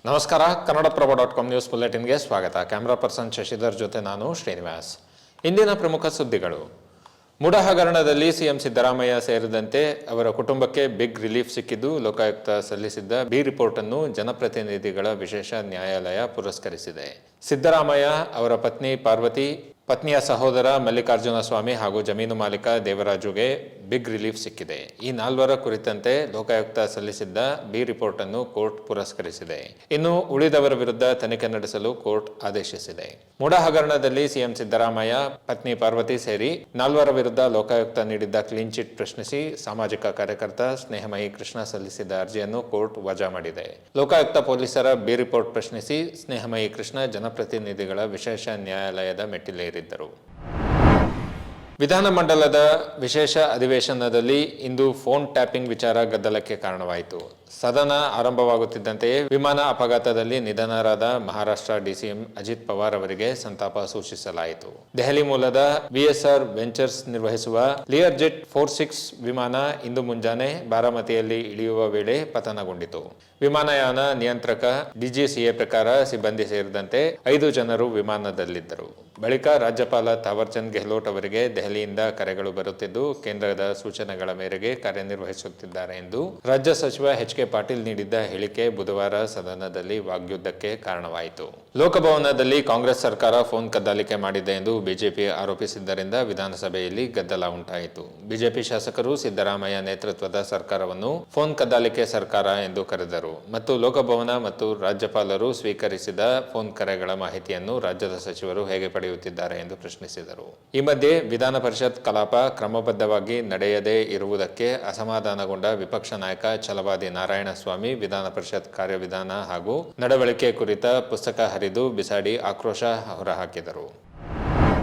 ನಮಸ್ಕಾರ. ಕನ್ನಡಪ್ರಭ.com ನ್ಯೂಸ್ ಬುಲೆಟಿನ್ಗೆ ಸ್ವಾಗತ. Camera person Shashidhar ಜೊತೆ ನಾನು ಶ್ರೀನಿವಾಸ್. ಇಂದಿನ ಪ್ರಮುಖ ಸುದ್ದಿಗಳು. ಮುಡ ಹಗರಣದಲ್ಲಿ ಸಿಎಂ ಸಿದ್ದರಾಮಯ್ಯ ಸೇರಿದಂತೆ ಅವರ ಕುಟುಂಬಕ್ಕೆ ಬಿಗ್ ರಿಲೀಫ್ ಸಿಕ್ಕಿದ್ದು, ಲೋಕಾಯುಕ್ತ ಸಲ್ಲಿಸಿದ್ದ ಬಿ ರಿಪೋರ್ಟ್ ಅನ್ನು ಜನಪ್ರತಿನಿಧಿಗಳ ವಿಶೇಷ ನ್ಯಾಯಾಲಯ ಪುರಸ್ಕರಿಸಿದೆ. ಸಿದ್ದರಾಮಯ್ಯ ಅವರ ಪತ್ನಿ ಪಾರ್ವತಿ, ಪತ್ನಿಯ ಸಹೋದರ ಮಲ್ಲಿಕಾರ್ಜುನ ಸ್ವಾಮಿ ಹಾಗೂ ಜಮೀನು ಮಾಲೀಕ ದೇವರಾಜುಗೆ ಬಿಗ್ ರಿಲೀಫ್ ಸಿಕ್ಕಿದೆ. ಈ ನಾಲ್ವರ ಕುರಿತಂತೆ ಲೋಕಾಯುಕ್ತ ಸಲ್ಲಿಸಿದ್ದ ಬಿ ರಿಪೋರ್ಟ್ ಅನ್ನು ಕೋರ್ಟ್ ಪುರಸ್ಕರಿಸಿದೆ. ಇನ್ನು ಉಳಿದವರ ವಿರುದ್ಧ ತನಿಖೆ ನಡೆಸಲು ಕೋರ್ಟ್ ಆದೇಶಿಸಿದೆ. ಮುಡ ಹಗರಣದಲ್ಲಿ ಸಿಎಂ ಸಿದ್ದರಾಮಯ್ಯ, ಪತ್ನಿ ಪಾರ್ವತಿ ಸೇರಿ ನಾಲ್ವರ ವಿರುದ್ಧ ಲೋಕಾಯುಕ್ತ ನೀಡಿದ್ದ ಕ್ಲೀನ್ ಚಿಟ್ ಪ್ರಶ್ನಿಸಿ ಸಾಮಾಜಿಕ ಕಾರ್ಯಕರ್ತ ಸ್ನೇಹಮಯಿ ಕೃಷ್ಣ ಸಲ್ಲಿಸಿದ್ದ ಅರ್ಜಿಯನ್ನು ಕೋರ್ಟ್ ವಜಾ ಮಾಡಿದೆ. ಲೋಕಾಯುಕ್ತ ಪೊಲೀಸರ ಬಿ ರಿಪೋರ್ಟ್ ಪ್ರಶ್ನಿಸಿ ಸ್ನೇಹಮಯಿ ಕೃಷ್ಣ ಜನಪ್ರತಿನಿಧಿಗಳ ವಿಶೇಷ ನ್ಯಾಯಾಲಯದ ಮೆಟ್ಟಿಲೇರಿದ್ದರು. ವಿಧಾನಮಂಡಲದ ವಿಶೇಷ ಅಧಿವೇಶನದಲ್ಲಿ ಇಂದು ಫೋನ್ ಟ್ಯಾಪಿಂಗ್ ವಿಚಾರ ಗದ್ದಲಕ್ಕೆ ಕಾರಣವಾಯಿತು. ಸದನ ಆರಂಭವಾಗುತ್ತಿದ್ದಂತೆಯೇ ವಿಮಾನ ಅಪಘಾತದಲ್ಲಿ ನಿಧನರಾದ ಮಹಾರಾಷ್ಟ್ರ ಡಿಸಿಎಂ ಅಜಿತ್ ಪವಾರ್ ಅವರಿಗೆ ಸಂತಾಪ ಸೂಚಿಸಲಾಯಿತು. ದೆಹಲಿ ಮೂಲದ ವಿಎಸ್ಆರ್ ವೆಂಚರ್ಸ್ ನಿರ್ವಹಿಸುವ ಲಿಯರ್ ಜೆಟ್ 46 ವಿಮಾನ ಇಂದು ಮುಂಜಾನೆ ಬಾರಾಮತಿಯಲ್ಲಿ ಇಳಿಯುವ ವೇಳೆ ಪತನಗೊಂಡಿತು. ವಿಮಾನಯಾನ ನಿಯಂತ್ರಕ ಡಿಜಿಸಿಎ ಪ್ರಕಾರ ಸಿಬ್ಬಂದಿ ಸೇರಿದಂತೆ 5 ಜನರು ವಿಮಾನದಲ್ಲಿದ್ದರು. ಬಳಿಕ ರಾಜ್ಯಪಾಲ ಥಾವರ್ಚಂದ್ ಗೆಹ್ಲೋಟ್ ಅವರಿಗೆ ದೆಹಲಿಯಿಂದ ಕರೆಗಳು ಬರುತ್ತಿದ್ದು, ಕೇಂದ್ರದ ಸೂಚನೆಗಳ ಮೇರೆಗೆ ಕಾರ್ಯನಿರ್ವಹಿಸುತ್ತಿದ್ದಾರೆ ಎಂದು ರಾಜ್ಯ ಸಚಿವ ಎಚ್ ಕೆ ಪಾಟೀಲ್ ನೀಡಿದ್ದ ಹೇಳಿಕೆ ಬುಧವಾರ ಸದನದಲ್ಲಿ ವಾಗ್ಯುದ್ಧಕ್ಕೆ ಕಾರಣವಾಯಿತು. ಲೋಕಭವನದಲ್ಲಿ ಕಾಂಗ್ರೆಸ್ ಸರ್ಕಾರ ಫೋನ್ ಕದ್ದಾಲಿಕೆ ಮಾಡಿದೆ ಎಂದು ಬಿಜೆಪಿ ಆರೋಪಿಸಿದ್ದರಿಂದ ವಿಧಾನಸಭೆಯಲ್ಲಿ ಗದ್ದಲ ಉಂಟಾಯಿತು. ಬಿಜೆಪಿ ಶಾಸಕರು ಸಿದ್ದರಾಮಯ್ಯ ನೇತೃತ್ವದ ಸರ್ಕಾರವನ್ನು ಫೋನ್ ಕದ್ದಾಲಿಕೆ ಸರ್ಕಾರ ಎಂದು ಕರೆದರು ಮತ್ತು ಲೋಕಭವನ ಮತ್ತು ರಾಜ್ಯಪಾಲರು ಸ್ವೀಕರಿಸಿದ ಫೋನ್ ಕರೆಗಳ ಮಾಹಿತಿಯನ್ನು ರಾಜ್ಯದ ಸಚಿವರು ಹೇಗೆ ಪಡೆಯುತ್ತಿದ್ದಾರೆ ಎಂದು ಪ್ರಶ್ನಿಸಿದರು. ಈ ಮಧ್ಯೆ ವಿಧಾನ ಪರಿಷತ್ ಕಲಾಪ ಕ್ರಮಬದ್ಧವಾಗಿ ನಡೆಯದೇ ಇರುವುದಕ್ಕೆ ಅಸಮಾಧಾನಗೊಂಡ ವಿಪಕ್ಷ ನಾಯಕ ಛಲವಾದಿ ನಾರಾಯಣಸ್ವಾಮಿ ವಿಧಾನ ಪರಿಷತ್ ಕಾರ್ಯವಿಧಾನ ಹಾಗೂ ನಡವಳಿಕೆ ಕುರಿತ ಪುಸ್ತಕ ಹರಿದು ಬಿಸಾಡಿ ಆಕ್ರೋಶ ಹೊರಹಾಕಿದರು.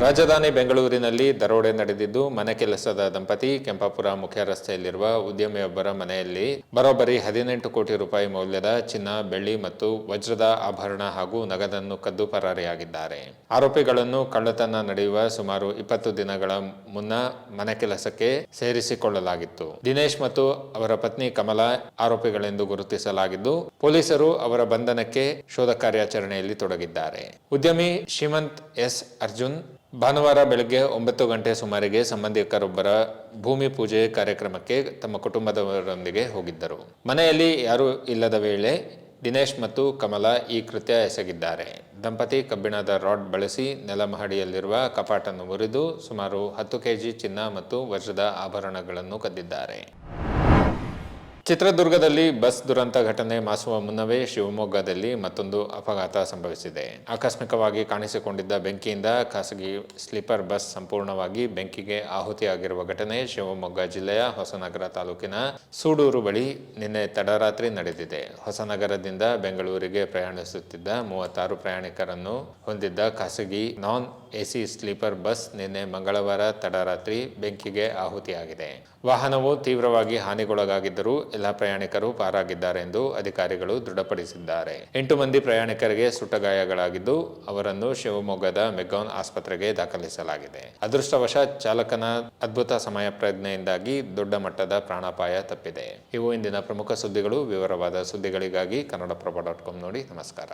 ರಾಜಧಾನಿ ಬೆಂಗಳೂರಿನಲ್ಲಿ ದರೋಡೆ ನಡೆದಿದ್ದು, ಮನೆ ಕೆಲಸದ ದಂಪತಿ ಕೆಂಪಾಪುರ ಮುಖ್ಯ ರಸ್ತೆಯಲ್ಲಿರುವ ಉದ್ಯಮಿಯೊಬ್ಬರ ಮನೆಯಲ್ಲಿ ಬರೋಬ್ಬರಿ 18 ಕೋಟಿ ರೂಪಾಯಿ ಮೌಲ್ಯದ ಚಿನ್ನ, ಬೆಳ್ಳಿ ಮತ್ತು ವಜ್ರದ ಆಭರಣ ಹಾಗೂ ನಗದನ್ನು ಕದ್ದು ಪರಾರಿಯಾಗಿದ್ದಾರೆ. ಆರೋಪಿಗಳನ್ನು ಕಳ್ಳತನ ನಡೆಯುವ ಸುಮಾರು 20 ದಿನಗಳ ಮುನ್ನ ಮನೆ ಕೆಲಸಕ್ಕೆ ಸೇರಿಸಿಕೊಳ್ಳಲಾಗಿತ್ತು. ದಿನೇಶ್ ಮತ್ತು ಅವರ ಪತ್ನಿ ಕಮಲಾ ಆರೋಪಿಗಳೆಂದು ಗುರುತಿಸಲಾಗಿದ್ದು, ಪೊಲೀಸರು ಅವರ ಬಂಧನಕ್ಕೆ ಶೋಧ ಕಾರ್ಯಾಚರಣೆಯಲ್ಲಿ ತೊಡಗಿದ್ದಾರೆ. ಉದ್ಯಮಿ ಶ್ರೀಮಂತ್ ಎಸ್ ಅರ್ಜುನ್ ಭಾನುವಾರ ಬೆಳಗ್ಗೆ 9 ಗಂಟೆ ಸುಮಾರಿಗೆ ಸಂಬಂಧಿಕರೊಬ್ಬರ ಭೂಮಿ ಪೂಜೆ ಕಾರ್ಯಕ್ರಮಕ್ಕೆ ತಮ್ಮ ಕುಟುಂಬದವರೊಂದಿಗೆ ಹೋಗಿದ್ದರು. ಮನೆಯಲ್ಲಿ ಯಾರೂ ಇಲ್ಲದ ವೇಳೆ ದಿನೇಶ್ ಮತ್ತು ಕಮಲಾ ಈ ಕೃತ್ಯ ಎಸಗಿದ್ದಾರೆ. ದಂಪತಿ ಕಬ್ಬಿಣದ ರಾಡ್ ಬಳಸಿ ನೆಲಮಹಡಿಯಲ್ಲಿರುವ ಕಪಾಟನ್ನು ಮುರಿದು ಸುಮಾರು 10 ಕೆಜಿ ಚಿನ್ನ ಮತ್ತು ವಜ್ರದ ಆಭರಣಗಳನ್ನು ಕದ್ದಿದ್ದಾರೆ. ಚಿತ್ರದುರ್ಗದಲ್ಲಿ ಬಸ್ ದುರಂತ ಘಟನೆ ಮಾಸುವ ಮುನ್ನವೇ ಶಿವಮೊಗ್ಗದಲ್ಲಿ ಮತ್ತೊಂದು ಅಪಘಾತ ಸಂಭವಿಸಿದೆ. ಆಕಸ್ಮಿಕವಾಗಿ ಕಾಣಿಸಿಕೊಂಡಿದ್ದ ಬೆಂಕಿಯಿಂದ ಖಾಸಗಿ ಸ್ಲೀಪರ್ ಬಸ್ ಸಂಪೂರ್ಣವಾಗಿ ಬೆಂಕಿಗೆ ಆಹುತಿಯಾಗಿರುವ ಘಟನೆ ಶಿವಮೊಗ್ಗ ಜಿಲ್ಲೆಯ ಹೊಸನಗರ ತಾಲೂಕಿನ ಸೂಡೂರು ಬಳಿ ನಿನ್ನೆ ತಡರಾತ್ರಿ ನಡೆದಿದೆ. ಹೊಸನಗರದಿಂದ ಬೆಂಗಳೂರಿಗೆ ಪ್ರಯಾಣಿಸುತ್ತಿದ್ದ 36 ಪ್ರಯಾಣಿಕರನ್ನು ಹೊಂದಿದ್ದ ಖಾಸಗಿ ನಾನ್ ಎಸಿ ಸ್ಲೀಪರ್ ಬಸ್ ನಿನ್ನೆ ಮಂಗಳವಾರ ತಡರಾತ್ರಿ ಬೆಂಕಿಗೆ ಆಹುತಿಯಾಗಿದೆ. ವಾಹನವು ತೀವ್ರವಾಗಿ ಹಾನಿಗೊಳಗಾಗಿದ್ದರೂ ಎಲ್ಲ ಪ್ರಯಾಣಿಕರು ಪಾರಾಗಿದ್ದಾರೆ ಎಂದು ಅಧಿಕಾರಿಗಳು ದೃಢಪಡಿಸಿದ್ದಾರೆ. 8 ಮಂದಿ ಪ್ರಯಾಣಿಕರಿಗೆ ಸುಟ್ಟಗಾಯಗಳಾಗಿದ್ದು, ಅವರನ್ನು ಶಿವಮೊಗ್ಗದ ಮೆಗ್ಗಾನ್ ಆಸ್ಪತ್ರೆಗೆ ದಾಖಲಿಸಲಾಗಿದೆ. ಅದೃಷ್ಟವಶಾತ್ ಚಾಲಕನ ಅದ್ಭುತ ಸಮಯ ಪ್ರಜ್ಞೆಯಿಂದಾಗಿ ದೊಡ್ಡ ಮಟ್ಟದ ಪ್ರಾಣಾಪಾಯ ತಪ್ಪಿದೆ. ಇವು ಇಂದಿನ ಪ್ರಮುಖ ಸುದ್ದಿಗಳು. ವಿವರವಾದ ಸುದ್ದಿಗಳಿಗಾಗಿ ಕನ್ನಡಪ್ರಭ.com ನೋಡಿ. ನಮಸ್ಕಾರ.